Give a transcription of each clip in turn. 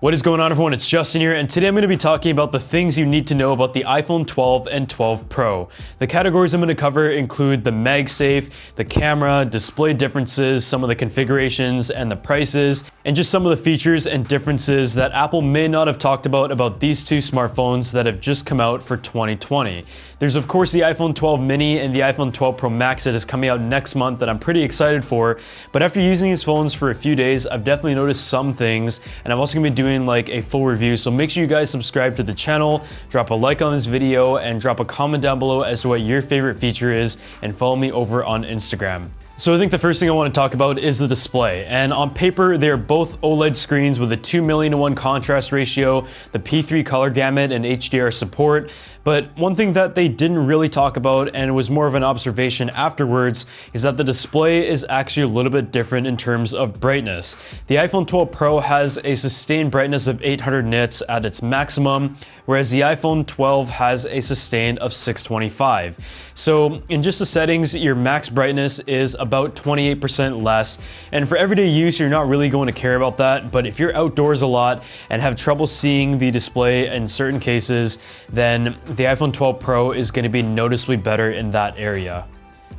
What is going on, everyone? It's Justin here, and today I'm going to be talking about the things you need to know about the iPhone 12 and 12 Pro. The categories I'm going to cover include the MagSafe, the camera, display differences, some of the configurations and the prices, and just some of the features and differences that Apple may not have talked about these two smartphones that have just come out for 2020. There's of course the iPhone 12 mini and the iPhone 12 Pro Max that is coming out next month that I'm pretty excited for, but after using these phones for a few days, I've definitely noticed some things, and I'm also going to be doing like a full review, so make sure you guys subscribe to the channel, drop a like on this video, and drop a comment down below as to what your favorite feature is, and follow me over on Instagram. So I think the first thing I want to talk about is the display, and on paper they're both OLED screens with a 2:1 contrast ratio, the P3 color gamut, and HDR support. But one thing that they didn't really talk about, and it was more of an observation afterwards, is that the display is actually a little bit different in terms of brightness. The iPhone 12 Pro has a sustained brightness of 800 nits at its maximum, whereas the iPhone 12 has a sustained of 625. So in just the settings, your max brightness is about 28% less, and for everyday use you're not really going to care about that, but if you're outdoors a lot and have trouble seeing the display in certain cases, then the iPhone 12 Pro is going to be noticeably better in that area.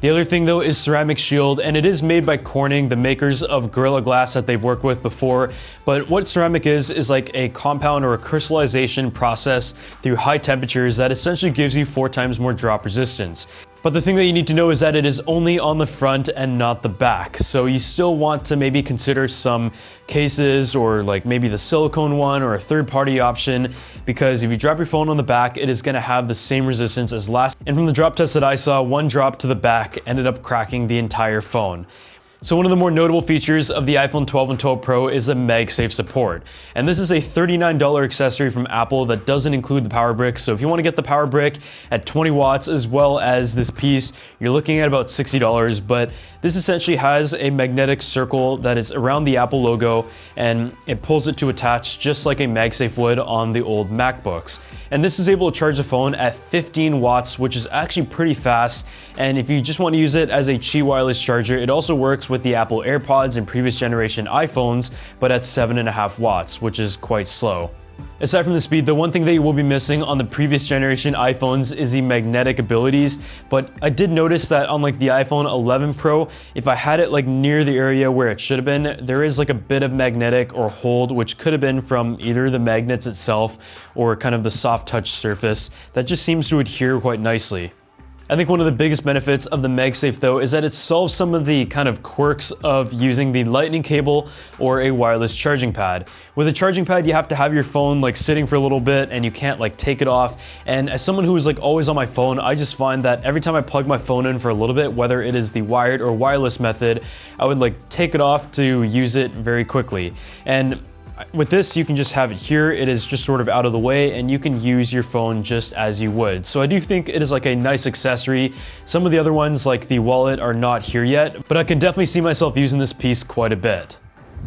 The other thing though is ceramic shield, and it is made by Corning, the makers of Gorilla Glass that they've worked with before. But what ceramic is like a compound or a crystallization process through high temperatures that essentially gives you 4 times more drop resistance. But the thing that you need to know is that it is only on the front and not the back. So you still want to maybe consider some cases, or like maybe the silicone one or a third-party option, because if you drop your phone on the back, it is going to have the same resistance as last. And from the drop test that I saw, one drop to the back ended up cracking the entire phone. So one of the more notable features of the iPhone 12 and 12 Pro is the MagSafe support. And this is a $39 accessory from Apple that doesn't include the power brick. So if you want to get the power brick at 20 watts as well as this piece, you're looking at about $60. But this essentially has a magnetic circle that is around the Apple logo, and it pulls it to attach just like a MagSafe would on the old MacBooks. And this is able to charge the phone at 15 watts, which is actually pretty fast. And if you just want to use it as a Qi wireless charger, it also works with the Apple AirPods and previous generation iPhones, but at 7.5 watts, which is quite slow. Aside from the speed, the one thing that you will be missing on the previous generation iPhones is the magnetic abilities, but I did notice that on like the iPhone 11 Pro, if I had it like near the area where it should have been, there is like a bit of magnetic or hold, which could have been from either the magnets itself or kind of the soft touch surface that just seems to adhere quite nicely. I think one of the biggest benefits of the MagSafe though is that it solves some of the kind of quirks of using the lightning cable or a wireless charging pad. With a charging pad, you have to have your phone like sitting for a little bit and you can't like take it off. And as someone who is like always on my phone, I just find that every time I plug my phone in for a little bit, whether it is the wired or wireless method, I would like take it off to use it very quickly. And with this, you can just have it here. It is just sort of out of the way, and you can use your phone just as you would. So I do think it is like a nice accessory. Some of the other ones, like the wallet, are not here yet, but I can definitely see myself using this piece quite a bit.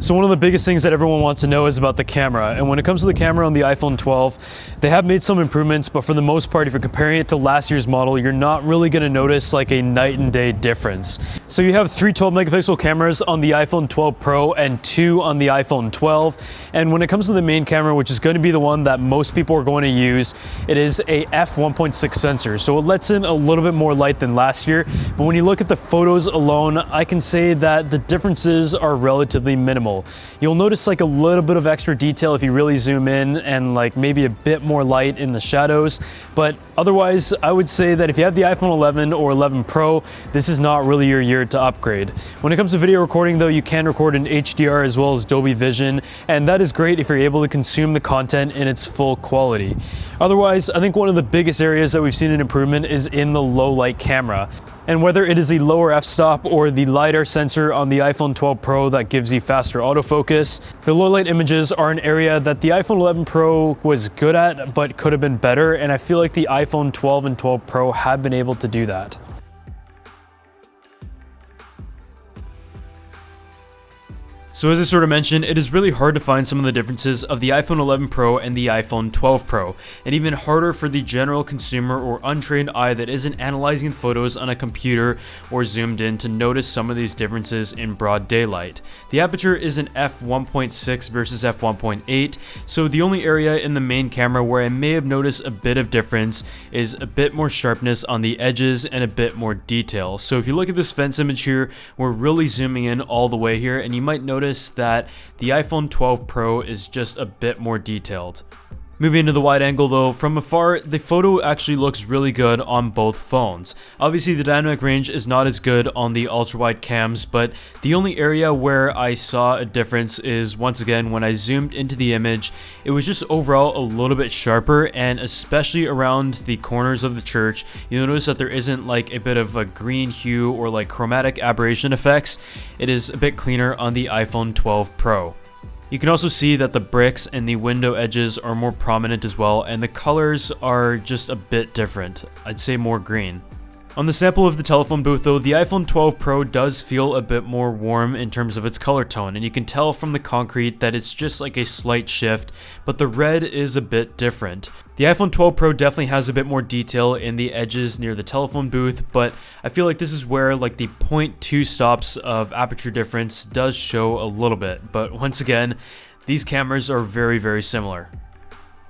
So one of the biggest things that everyone wants to know is about the camera, and when it comes to the camera on the iPhone 12, they have made some improvements, but for the most part, if you're comparing it to last year's model, you're not really going to notice like a night and day difference. So you have 3 12-megapixel cameras on the iPhone 12 Pro and 2 on the iPhone 12, and when it comes to the main camera, which is going to be the one that most people are going to use, it is a f1.6 sensor, so it lets in a little bit more light than last year, but when you look at the photos alone, I can say that the differences are relatively minimal. You'll notice like a little bit of extra detail if you really zoom in, and like maybe a bit more light in the shadows, but otherwise I would say that if you have the iPhone 11 or 11 Pro, this is not really your year to upgrade. When it comes to video recording though, you can record in HDR as well as Dolby Vision, and that is great if you're able to consume the content in its full quality. Otherwise, I think one of the biggest areas that we've seen an improvement is in the low light camera. And whether it is the lower f-stop or the LiDAR sensor on the iPhone 12 Pro that gives you faster autofocus, the low light images are an area that the iPhone 11 Pro was good at but could have been better, and I feel like the iPhone 12 and 12 Pro have been able to do that. So as I sort of mentioned, it is really hard to find some of the differences of the iPhone 11 Pro and the iPhone 12 Pro, and even harder for the general consumer or untrained eye that isn't analyzing photos on a computer or zoomed in to notice some of these differences in broad daylight. The aperture is an f1.6 versus f1.8, so the only area in the main camera where I may have noticed a bit of difference is a bit more sharpness on the edges and a bit more detail. So if you look at this fence image here, we're really zooming in all the way here, and you might notice that the iPhone 12 Pro is just a bit more detailed. Moving into the wide angle though, from afar, the photo actually looks really good on both phones. Obviously the dynamic range is not as good on the ultra-wide cams, but the only area where I saw a difference is, once again, when I zoomed into the image, it was just overall a little bit sharper, and especially around the corners of the church, you'll notice that there isn't like a bit of a green hue or like chromatic aberration effects. It is a bit cleaner on the iPhone 12 Pro. You can also see that the bricks and the window edges are more prominent as well, and the colors are just a bit different. I'd say more green. On the sample of the telephone booth though, the iPhone 12 Pro does feel a bit more warm in terms of its color tone, and you can tell from the concrete that it's just like a slight shift, but the red is a bit different. The iPhone 12 Pro definitely has a bit more detail in the edges near the telephone booth, but I feel like this is where like the 0.2 stops of aperture difference does show a little bit, but once again, these cameras are very similar.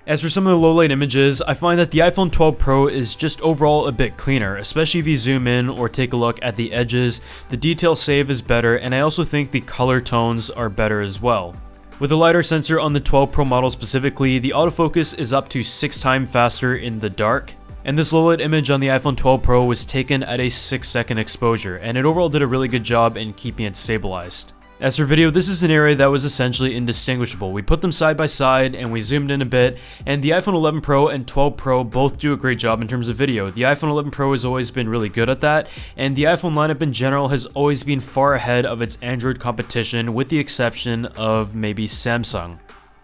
As for some of the low light images, I find that the iPhone 12 Pro is just overall a bit cleaner, especially if you zoom in or take a look at the edges. The detail save is better, and I also think the color tones are better as well. With the LiDAR sensor on the 12 Pro model specifically, the autofocus is up to 6 times faster in the dark. And this low light image on the iPhone 12 Pro was taken at a 6-second exposure, and it overall did a really good job in keeping it stabilized. As for video, this is an area that was essentially indistinguishable. We put them side by side and we zoomed in a bit, and the iPhone 11 Pro and 12 Pro both do a great job in terms of video. The iPhone 11 Pro has always been really good at that, and the iPhone lineup in general has always been far ahead of its Android competition, with the exception of maybe Samsung.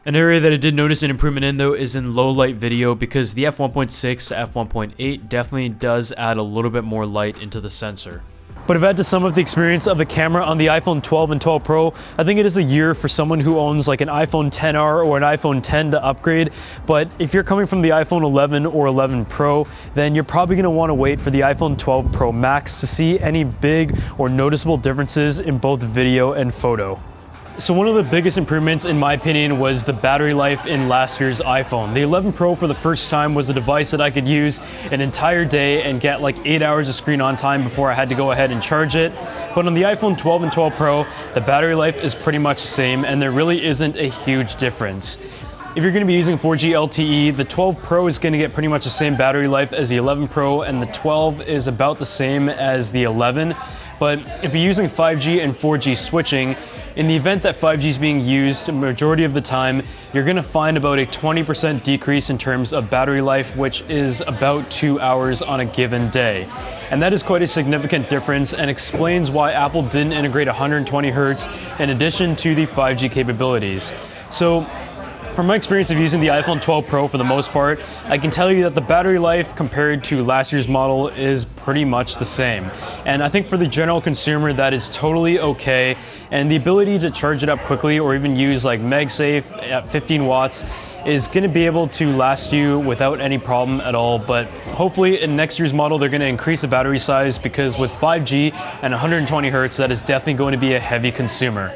An area that I did notice an improvement in though is in low light video, because the f1.6 to f1.8 definitely does add a little bit more light into the sensor. But if I had to sum up the experience of the camera on the iPhone 12 and 12 Pro, I think it is a year for someone who owns like an iPhone XR or an iPhone 10 to upgrade. But if you're coming from the iPhone 11 or 11 Pro, then you're probably going to want to wait for the iPhone 12 Pro Max to see any big or noticeable differences in both video and photo. So one of the biggest improvements in my opinion was the battery life in last year's iPhone. The 11 Pro for the first time was a device that I could use an entire day and get like 8 hours of screen on time before I had to go ahead and charge it. But on the iPhone 12 and 12 Pro, the battery life is pretty much the same, and there really isn't a huge difference. If you're going to be using 4G LTE, the 12 Pro is going to get pretty much the same battery life as the 11 Pro, and the 12 is about the same as the 11. But if you're using 5G and 4G switching, in the event that 5G is being used, the majority of the time, you're going to find about a 20% decrease in terms of battery life, which is about 2 hours on a given day. And that is quite a significant difference, and explains why Apple didn't integrate 120 Hz in addition to the 5G capabilities. So, from my experience of using the iPhone 12 Pro for the most part, I can tell you that the battery life compared to last year's model is pretty much the same. And I think for the general consumer that is totally okay, and the ability to charge it up quickly or even use like MagSafe at 15 watts is going to be able to last you without any problem at all. But hopefully in next year's model they're going to increase the battery size, because with 5G and 120 Hz that is definitely going to be a heavy consumer.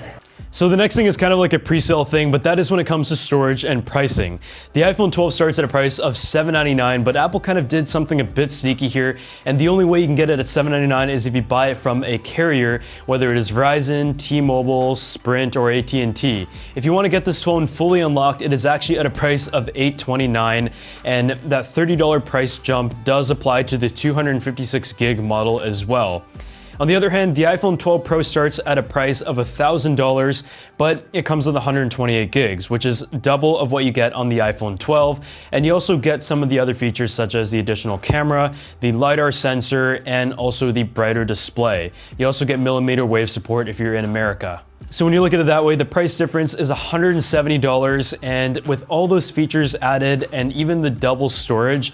So the next thing is kind of like a pre-sale thing, but that is when it comes to storage and pricing. The iPhone 12 starts at a price of $799, but Apple kind of did something a bit sneaky here, and the only way you can get it at $799 is if you buy it from a carrier, whether it is Verizon, T-Mobile, Sprint, or AT&T. If you want to get this phone fully unlocked, it is actually at a price of $829, and that $30 price jump does apply to the 256 gig model as well. On the other hand, the iPhone 12 Pro starts at a price of $1,000, but it comes with 128 gigs, which is double of what you get on the iPhone 12, and you also get some of the other features such as the additional camera, the LiDAR sensor, and also the brighter display. You also get millimeter wave support if you're in America. So when you look at it that way, the price difference is $170, and with all those features added and even the double storage,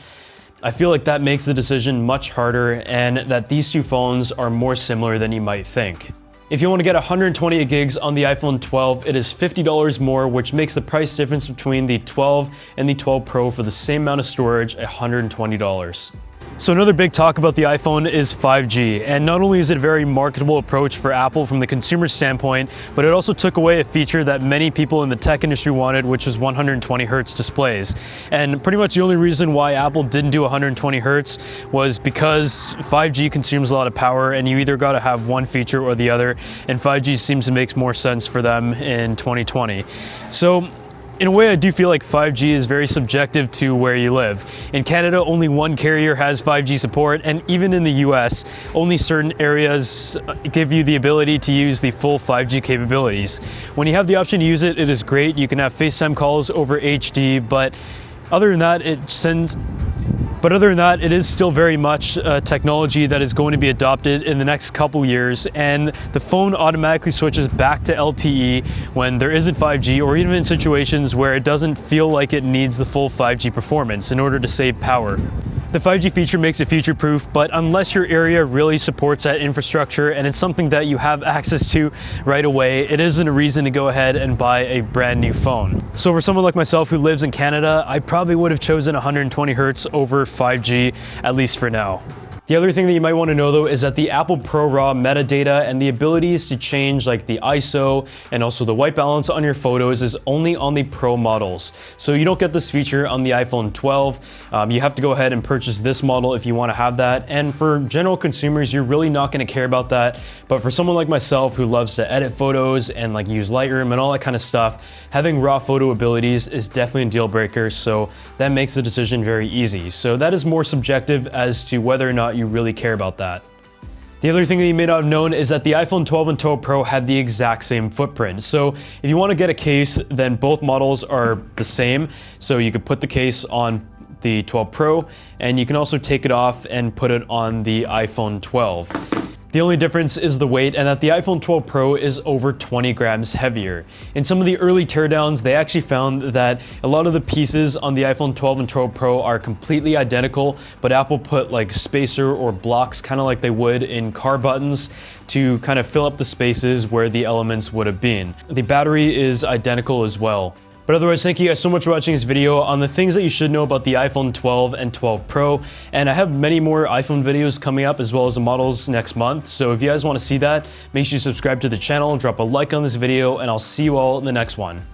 I feel like that makes the decision much harder, and that these two phones are more similar than you might think. If you want to get 128 gigs on the iPhone 12, it is $50 more, which makes the price difference between the 12 and the 12 Pro for the same amount of storage $120. So another big talk about the iPhone is 5G, and not only is it a very marketable approach for Apple from the consumer standpoint, but it also took away a feature that many people in the tech industry wanted, which was 120 Hertz displays. And pretty much the only reason why Apple didn't do 120 Hertz was because 5G consumes a lot of power, and you either got to have one feature or the other, and 5G seems to make more sense for them in 2020. So in a way, I do feel like 5G is very subjective to where you live. In Canada, only one carrier has 5G support, and even in the US, only certain areas give you the ability to use the full 5G capabilities. When you have the option to use it, it is great. You can have FaceTime calls over HD, but other than that, it is still very much technology that is going to be adopted in the next couple years, and the phone automatically switches back to LTE when there isn't 5G, or even in situations where it doesn't feel like it needs the full 5G performance in order to save power. The 5G feature makes it future-proof, but unless your area really supports that infrastructure and it's something that you have access to right away, it isn't a reason to go ahead and buy a brand new phone. So for someone like myself who lives in Canada, I probably would have chosen 120 Hertz over 5G, at least for now. The other thing that you might want to know though is that the Apple ProRaw metadata and the abilities to change like the ISO and also the white balance on your photos is only on the Pro models. So you don't get this feature on the iPhone 12. You have to go ahead and purchase this model if you want to have that. And for general consumers, you're really not going to care about that. But for someone like myself who loves to edit photos and like use Lightroom and all that kind of stuff, having raw photo abilities is definitely a deal breaker. So that makes the decision very easy. So that is more subjective as to whether or not you really care about that. The other thing that you may not have known is that the iPhone 12 and 12 Pro have the exact same footprint. So if you want to get a case, then both models are the same. So you could put the case on the 12 Pro, and you can also take it off and put it on the iPhone 12. The only difference is the weight, and that the iPhone 12 Pro is over 20 grams heavier. In some of the early teardowns, they actually found that a lot of the pieces on the iPhone 12 and 12 Pro are completely identical, but Apple put like spacer or blocks, kind of like they would in car buttons, to kind of fill up the spaces where the elements would have been. The battery is identical as well. But otherwise, thank you guys so much for watching this video on the things that you should know about the iPhone 12 and 12 Pro. And I have many more iPhone videos coming up as well as the models next month. So if you guys want to see that, make sure you subscribe to the channel, drop a like on this video, and I'll see you all in the next one.